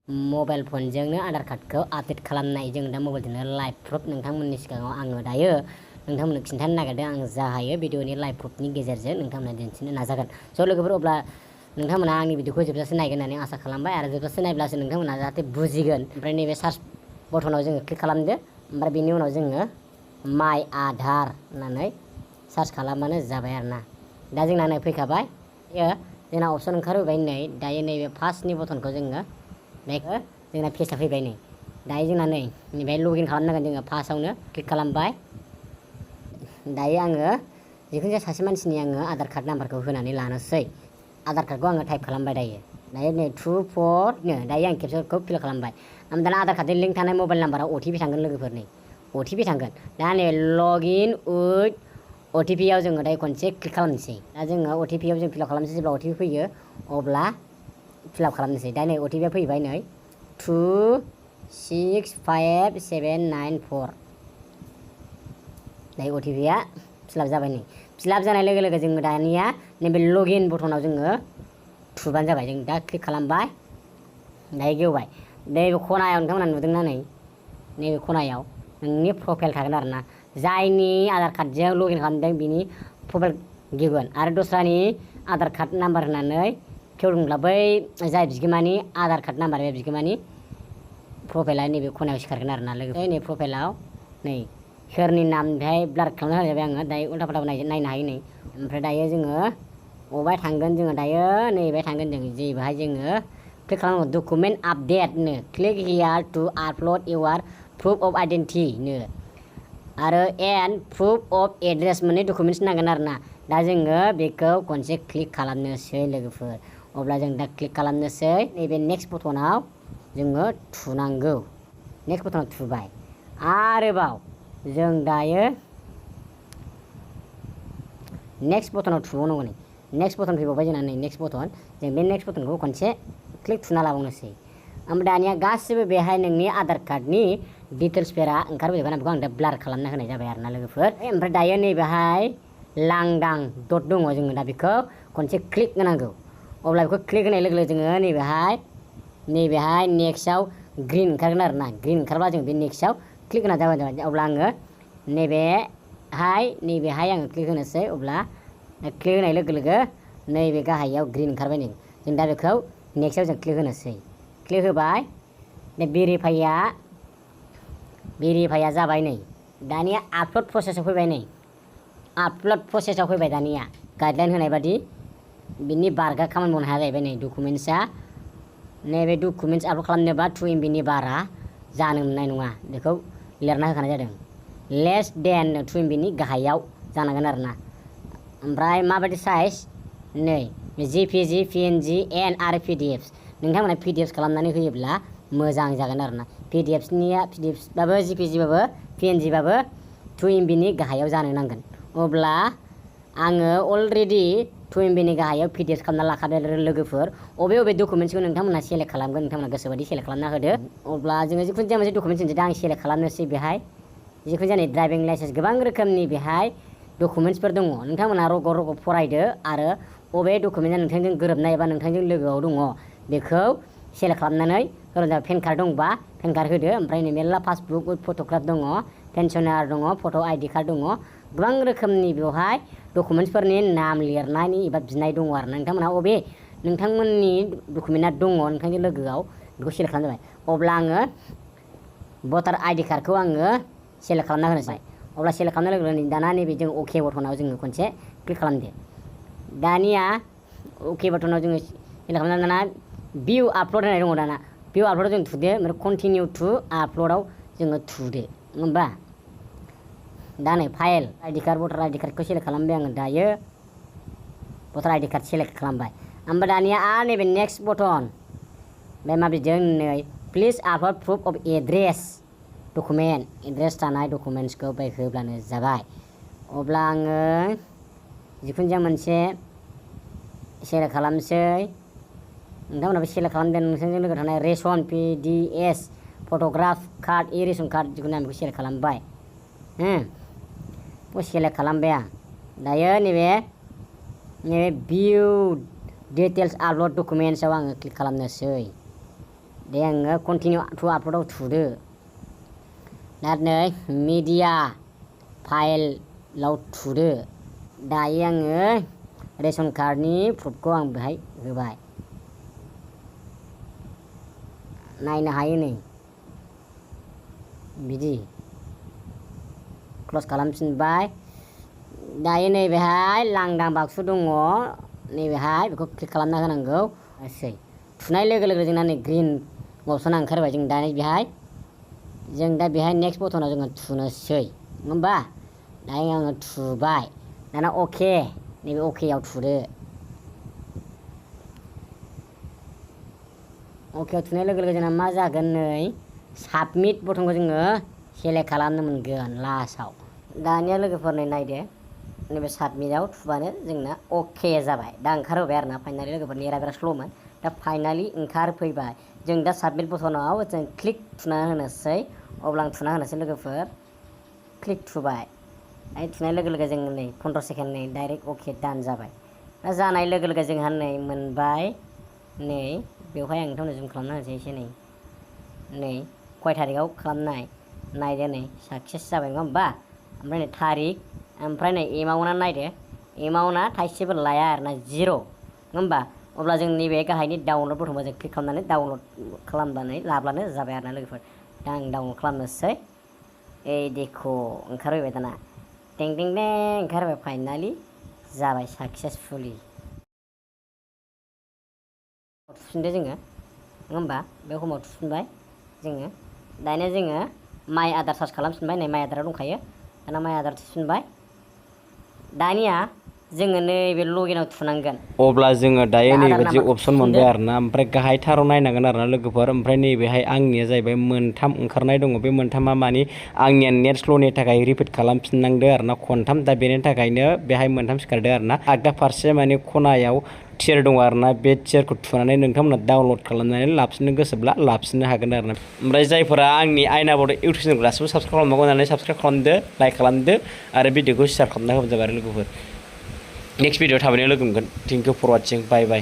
mobile फनजोंनो Aadhaar कार्डखौ update खालामनाय जों दा मबाइलजोंनो लाइभ प्रुफ नोंथांमोननि सिगाङाव आङो दायो नोंथांमोननो खिन्थानो नागिरदों आं जा हायो भिडिअनि लाइभ प्रुफनि गेजेरजों नोंथांमोननो दिन्थिनो नाजागोन स' लोगोफोर अब्ला नोंथांमोना आंनि भिडिअखौ जोबजासे नायगोन होननानै आसा खालामबाय आरो जोबजासे नायब्लासो नोंथांमोना जाहाथे बुजिगोन ओमफ्राय नैबे सार्च बटनाव जोङो क्लिक खालामदो ओमफ्राय बेनि उनाव जोङो माइ आधार होननानै सार्च खालामबानो जाबाय आरोना दा जोंना नै फैखाबाय जोंना अपसन ओंखारबोबाय नै दायो नैबे फार्स्टनि बटनखौ जोङो बेखौ जोंना पेजआ फैबाय नै दायो जोंना नै बेहाय लगइन खालामनांगोन जोङो फार्स्टआवनो क्लिक खालामबाय दायो आङो जिखुनु जाया सासे मानसिनि आङो आधार कार्ड नाम्बारखौ होनानै लानोसै आधार कार्डखौ आङो टाइप खालामबाय दायो नै 24 नो दायो आं केपचाखौ फिल खालामबाय ओमफ्राय दाना आधार कार्डजों लिंक थानाय मबाइल नाम्बाराव अटिपि थांगोन लोगोफोर नै अटिपि थांगोन दा नै लगइन उइथ अटिपि आव जोङो दायो खनसे क्लिक खालामनोसै दा जोङो अटिपि आव जों फिल खालामनोसै जेब्ला अटिपि फैयो अब्ला फिल खालामनोसै दा नै अटिपि आ फैबाय नै 265794 दायो अटिपि आ फिलआप जाबाय नै फिलआप जानाय लोगो लोगो जोङो दानिया नैबे लगइन बटनाव जोङो थुबानो जाबाय जों दा क्लिक खालामबाय दायो गेवबाय नैबे खनायाव नोंथांमोना नुदोंना नै नैबे खनायाव नोंनि प्रफाइल थागोन आरोना जायनि आधार कार्डजों लगइन खालामदों बिनि प्रफाइल गेवगोन आरो दस्रानि आधार कार्ड नाम्बार होनानै खेवदोंब्ला बै जाय बिगोमानि आधार कार्ड नाम्बार बे बिगोमानि प्रफाइला नैबे खनायाव सिखारगोन आरोना लोगोफोर नै प्रफाइलाव नै सोरनि नाम बेहाय ब्लार खालामना होजाबाय आङो दायो उल्था फाल्था नायनो हायो नै ओमफ्राय दायो जोङो अबाय थांगोन जोङो दायो नैबे थांगोन जों जे बेहाय जोङो क्लिक खालामनांगौ डकुमेन्ट आपडेट नो click here to upload your proof of identity नो आरो एन्ड प्रुफ अफ एड्रेस मोननै डकुमेन्टस नांगोन आरोना दा जोङो बेखौ खनसे क्लिक खालामनोसै लोगोफोर अब्ला जों दा क्लिक खालामनोसै नैबे नेक्स्ट बटनाव जोङो थुनांगौ नेक्स्ट बटनाव थुबाय आरोबाव जों दायो नेक्स्ट बटनाव थुबावनांगौ नै नेक्स्ट बटन फैबावबाय जोंना नै नेक्स्ट बटन जों बे नेक्स्ट बटनखौ खनसे क्लिक थुना लाबावनोसै ओमफ्राय दानिया गासिबो बेहाय नोंनि आधार कार्डनि डिटेल्सफोरा ओंखारबोजोबगोन बेखौ आं दा ब्लार खालामना होनाय जाबाय आरोना लोगोफोर ओमफ्राय दायो नैबेहाय लांदां डट दङ जोङो दा बेखौ खनसे क्लिक होनांगौ अब्ला बेखौ क्लिक होनाय लोगो लोगो जोङो नैबेहाय नेक्स्टआव ग्रिन ओंखारगोन आरोना ग्रिन ओंखारब्ला जों बे नेक्स्टआव क्लिक होना जाबाय अब्ला आङो नैबेहाय आङो क्लिक होनोसै अब्ला क्लिक होनाय लोगो लोगो नैबे गाहायाव ग्रिन ओंखारबाय नै जों दा बेखौ नेक्स्टआव जों क्लिक होनोसै क्लिक होबाय दा भेरिफाइया जाबाय नै दानिया आपलड प्रसेसआव फैबाय नै आपलड प्रसेसआव फैबाय दानिया गाइडलाइन होनाय बादि बिनि बारगा खामानि मावनो हाया जाहैबाय नै डकुमेन्टसा नैबे डकुमेन्टस आपलड खालामनोबा 2 MB नि बारा जानो मोननाय नङा बेखौ लिरना होखानाय जादों लेस देन 2 MB नि गाहायाव जानांगोन आरोना ओमफ्राय माबायदि साइज नै JPG PNG एन्ड आरो PDF नोंथांमोना PDF खालामनानै होयोब्ला मोजां जागोन आरोना PDF बाबो JPG बाबो PNG बाबो 2 MB नि गाहायाव जानो नांगोन अब्ला आङो अलरेडि 2 MB नि गाहायाव PDF खालामना लाखादों लोगोफोर अबे डकुमेन्ट्सखौ नोंथांमोना सेलेक्ट खालामगोन नोंथांमोना गोसोबायदि सेलेक्ट खालामना होदो अब्ला जोङो जिखुनु जाया मोनसे डकुमेन्ट्स होनोसै दा आं सेलेक्ट खालामनोसै बेहाय जिखुनु जाया ड्राइभिं लाइसेन्स गोबां रोखोमनि बेहाय डकुमेन्ट्सफोर दङ नोंथांमोना रग' फरायदो आरो अबे डकुमेन्टआ नोंथांजों गोरोबनाय एबा नोंथांजों लोगोआव दङ बेखौ सेलेक्ट खालामनानै होनो पेन कार्ड दंबा पेन कार्ड होदो ओमफ्राय नै मेरला पासबुक फट'ग्राफ दङ पेन्सनार दङ फट' ID कार्ड दङ गोबां रोखोमनि बेवहाय डकुमेन्ट्सफोरनि नाम लिरनायनि एबा बिनाय दङ आरो नोंथांमोना अबे नोंथांमोननि डकुमेन्टआ दङ नोंथांनि लोगोआव बेखौ सेलेक्ट खालामजाबाय अब्ला आङो भटार ID कार्डखौ आङो सेलेक्ट खालामना होनोसै अब्ला सेलेक्ट खालामनाय लोगो लोगो दाना नैबे जों अके बटनाव जोङो खनसे क्लिक खालामदो दानिया अके बटनाव जोङो सेलेक्ट खालामनानै दाना भिउ आपलड होनाय दङ दाना भिउ आपलडआव जों थुदो ओमफ्राय कन्टिनिउ टु आपलडआव जोङो थुदो होमबा दा नै फाइल ID कार्ड भटार ID कार्डखौ सेलेक्ट खालामबाय आङो दायो भटार ID कार्ड सेलेक्ट खालामबाय ओमफ्राय दानिया आरो नैबे नेक्स्ट बटन बे माबिजों नै please upload proof of address document address थानाय डकुमेन्ट्सखौ बाय होब्लानो जाबाय अब्ला आङो जिखुनु जाया मोनसे सेलेक्ट खालामसै नोंथांमोनाबो सेलेक्ट खालामदों नोंथांजों लोगो थानाय ration PDS photograph card ration card जिखुनु आं बेखौ सेलेक्ट खालामबाय बेखौ सेलेक्ट खालामबाय आं दायो नैबे भिउ डिटेल्स आपलड डकुमेन्ट्सआव आङो क्लिक खालामनोसै दे आङो कन्टिनिउ टु आपल'डआव थुदो दा नै मिडिया फाइलाव थुदो दायो आङो रेशन कार्डनि प्रुफखौ आं बेहाय होबाय नायनो हायो नै बिदि क्ल'ज खालामफिनबाय दायो नैबेहाय लांदां बाक्सु दङ नैबेहाय बेखौ क्लिक खालामना होनांगौ एसै थुनाय लोगो लोगो जोंना नै ग्रिन अपसना ओंखारबाय जों दा बेहाय नेक्स्ट बटनाव जोङो थुनोसै नङा होमबा दायो आङो थुबाय दाना अके नैबे अकेआव थुदो अकेआव थुनाय लोगो लोगो जोंना मा जागोन नै साबमिट बटनखौ जोङो सेलेक्ट खालामनो मोनगोन लास्टआव दानिया लोगोफोर नै नायदो नैबे साबमिटआव थुबानो जोंना अके जाबाय दा ओंखारहोबाय आरोना फाइनालि लोगोफोर नेटआ बिराद स्ल'मोन दा फाइनालि ओंखारफैबाय जों दा साबमिट बटनाव जों क्लिक थुना होनोसै अब्ला आं थुना होनोसै लोगोफोर क्लिक थुबाय थुनाय लोगो लोगो जों नै 15 सेकेन्ड नै डाइरेक्ट अके दान जाबाय दा जानाय लोगो लोगो जोंहा नै मोनबाय नै बेवहाय आं नोंथांनो जुम खालामना होनोसै एसे नै खय थारिखआव खालामनाय नायदो नै साक्सेस जाबाय नङा होमबा ओमफ्राय नै थारिख ओमफ्राय नै एमाउन्टआ नायदो एमाउन्टआ थाइसेबो लाया आरोना 0 नङा होमबा अब्ला जों नैबे गाहायनि डाउनलड बटनखौ जों क्लिक खालामनानै डाउनलड खालामनानै लाब्लानो जाबाय आरोना लोगोफोर दा आं डाउनलड खालामनोसै देखो ओंखारबाय दाना टें टें टें ओंखारबाय फाइनालि जाबाय साक्सेसफुलि थुफिनदो जोङो नङा होमबा बे हमाव थुफिनबाय जोङो दानिया जोङो माइ आदार सार्च खालामफिनबाय नै माइ आदारा दंखायो दाना माइ आदार थुफिनबाय दानिया जोङो नैबे लगिनाव थुनांगोन अब्ला जोङो दायो नैबायदि अपसन मोनबाय आरोना ओमफ्राय गाहायथाराव नायनांगोन आरोना लोगोफोर ओमफ्राय नैबेहाय आंनिया जाहैबाय मोनथाम ओंखारनाय दङ बे मोनथामा मानि आंनिया नेट स्ल'नि थाखाय रिपिट खालामफिननांदो आरोना खनथाम दा बेनि थाखायनो बेहाय मोनथाम सिखारदो आरोना आगदा फारसे माने खनायाव टियार दङ आरोना बे टियारखौ थुनानै नोंथांमोना डाउनलड खालामनानै लाफिननो गोसोब्ला लाफिननो हागोन आरोना ओमफ्राय जायफोरा आंनि आयना बड' इउटुब चेनेलखौ गासिबो साबसक्राइब खालामनांगौ होननानै साबसक्राइब खालामदो लाइक खालामदो आरो भिडिअखौ शेयार खालामना होबानो जाबाय आरो लोगोफोर नेक्स्ट भिडिअ थाबैनो लोगो मोनगोन thank you for watching bye bye